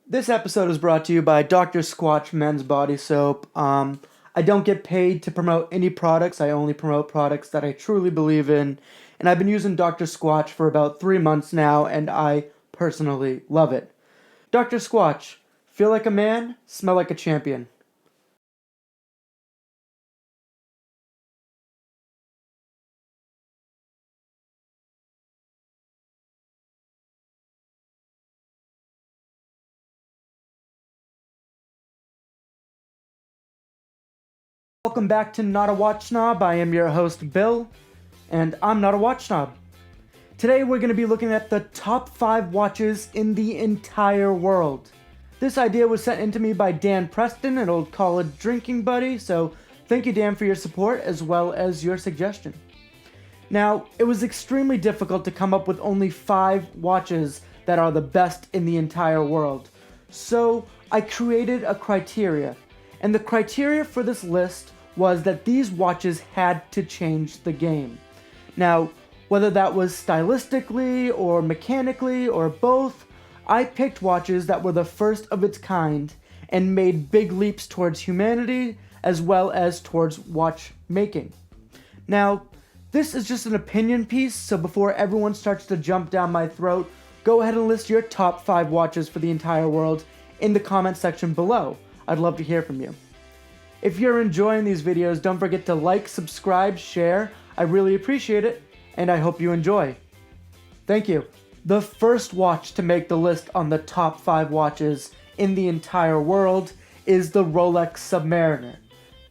This episode is brought to you by Dr. Squatch Men's Body Soap. I don't get paid to promote any products. I only promote products that I truly believe in. And I've been using Dr. Squatch for about 3 months now, and I personally love it. Dr. Squatch, feel like a man, smell like a champion. Welcome back to Not a Watch Snob. I am your host, Bill, and I'm not a watch snob. Today we're going to be looking at the top 5 watches in the entire world. This idea was sent in to me by Dan Preston, an old college drinking buddy, so thank you, Dan, for your support as well as your suggestion. Now, it was extremely difficult to come up with only 5 watches that are the best in the entire world. So I created a criteria, and the criteria for this list was that these watches had to change the game. Now, whether that was stylistically or mechanically or both, I picked watches that were the first of its kind and made big leaps towards humanity as well as towards watchmaking. Now, this is just an opinion piece, so before everyone starts to jump down my throat, go ahead and list your top 5 watches for the entire world in the comment section below. I'd love to hear from you. If you're enjoying these videos, don't forget to like, subscribe, share. I really appreciate it, and I hope you enjoy. Thank you. The first watch to make the list on the top 5 watches in the entire world is the Rolex Submariner.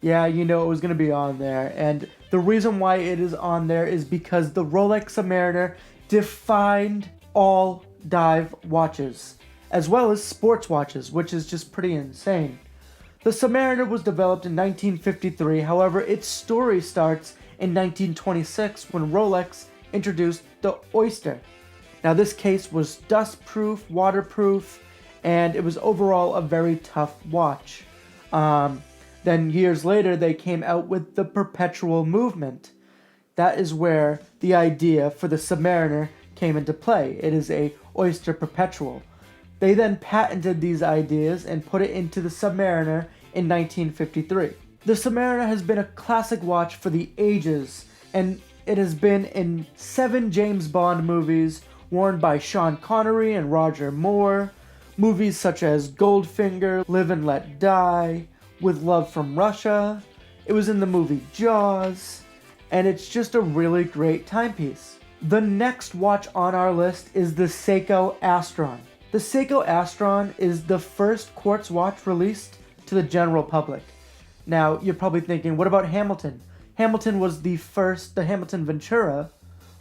Yeah, you know it was going to be on there, and the reason why it is on there is because the Rolex Submariner defined all dive watches, as well as sports watches, which is just pretty insane. The Submariner was developed in 1953, however, its story starts in 1926 when Rolex introduced the Oyster. Now, this case was dust-proof, waterproof, and it was overall a very tough watch. Then years later, they came out with the Perpetual Movement. That is where the idea for the Submariner came into play. It is a Oyster Perpetual. They then patented these ideas and put it into the Submariner in 1953. The Submariner has been a classic watch for the ages, and it has been in 7 James Bond movies, worn by Sean Connery and Roger Moore, movies such as Goldfinger, Live and Let Die, With Love from Russia. It was in the movie Jaws, and it's just a really great timepiece. The next watch on our list is the Seiko Astron. The Seiko Astron is the first quartz watch released to the general public. Now, you're probably thinking, what about Hamilton? Hamilton was the Hamilton Ventura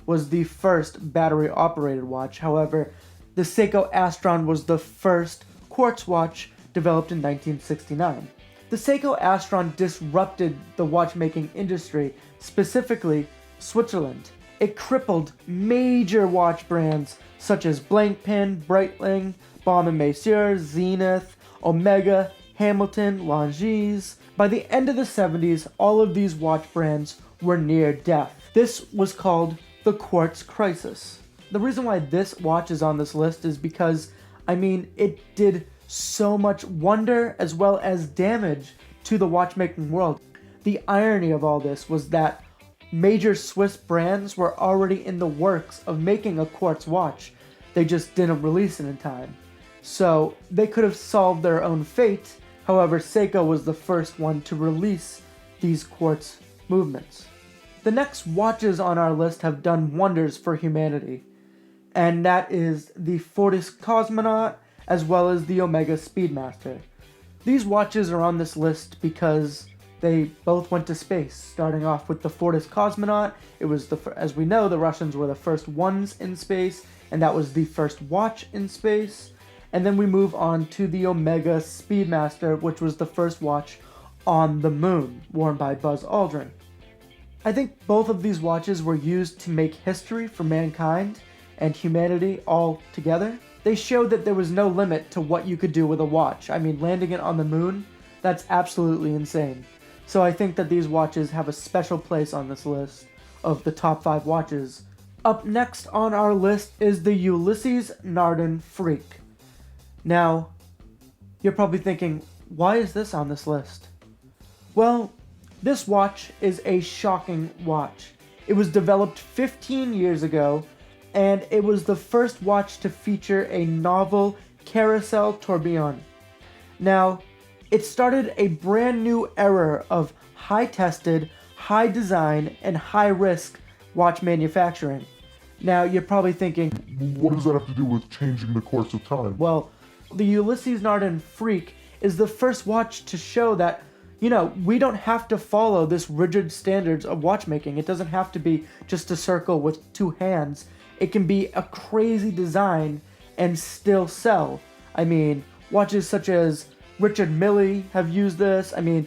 was the first battery-operated watch. However, the Seiko Astron was the first quartz watch developed in 1969. The Seiko Astron disrupted the watchmaking industry, specifically Switzerland. It crippled major watch brands such as Blancpain, Breitling, Baume & Mercier, Zenith, Omega, Hamilton, Longines. By the end of the 70s, all of these watch brands were near death. This was called the Quartz Crisis. The reason why this watch is on this list is because, it did so much wonder as well as damage to the watchmaking world. The irony of all this was that major Swiss brands were already in the works of making a quartz watch. They just didn't release it in time. So they could have solved their own fate. However, Seiko was the first one to release these quartz movements. The next watches on our list have done wonders for humanity, and that is the Fortis Cosmonaut as well as the Omega Speedmaster. These watches are on this list because they both went to space, starting off with the Fortis Cosmonaut. It was, as we know, the Russians were the first ones in space, and that was the first watch in space. And then we move on to the Omega Speedmaster, which was the first watch on the moon, worn by Buzz Aldrin. I think both of these watches were used to make history for mankind and humanity all together. They showed that there was no limit to what you could do with a watch. Landing it on the moon, that's absolutely insane. So I think that these watches have a special place on this list of the top 5 watches. Up next on our list is the Ulysses Nardin Freak. Now, You're probably thinking, why is this on this list? Well, this watch is a shocking watch. It was developed 15 years ago, and it was the first watch to feature a novel carousel tourbillon. Now, it started a brand new era of high-tested, high-design, and high-risk watch manufacturing. Now, you're probably thinking, what does that have to do with changing the course of time? well, the Ulysses Nardin Freak is the first watch to show that, we don't have to follow this rigid standards of watchmaking. It doesn't have to be just a circle with two hands. It can be a crazy design and still sell. I mean, watches such as Richard Mille have used this. I mean,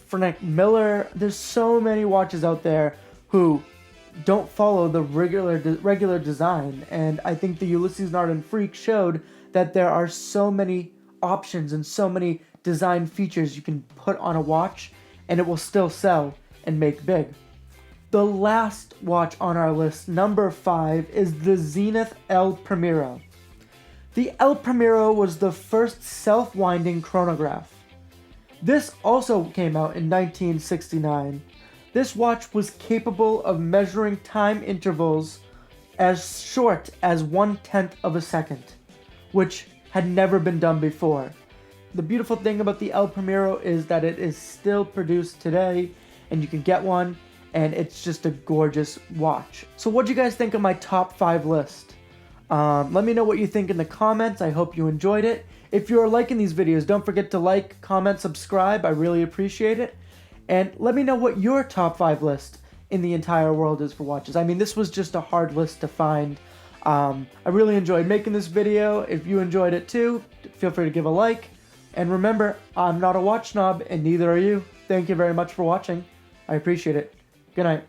Frank Miller. There's so many watches out there who don't follow the regular design, and I think the Ulysses Nardin Freak showed that there are so many options and so many design features you can put on a watch, and it will still sell and make big. The last watch on our list, number 5, is the Zenith El Primero. The El Primero was the first self-winding chronograph. This also came out in 1969. This watch was capable of measuring time intervals as short as 1/10 of a second, which had never been done before. The beautiful thing about the El Primero is that it is still produced today, and you can get one, and it's just a gorgeous watch. So what do you guys think of my top 5 list? Let me know what you think in the comments. I hope you enjoyed it. If you're liking these videos, don't forget to like, comment, subscribe. I really appreciate it. And let me know what your top 5 list in the entire world is for watches. I mean, this was just a hard list to find. I really enjoyed making this video. If you enjoyed it too, feel free to give a like. And remember, I'm not a watch snob, and neither are you. Thank you very much for watching. I appreciate it. Good night.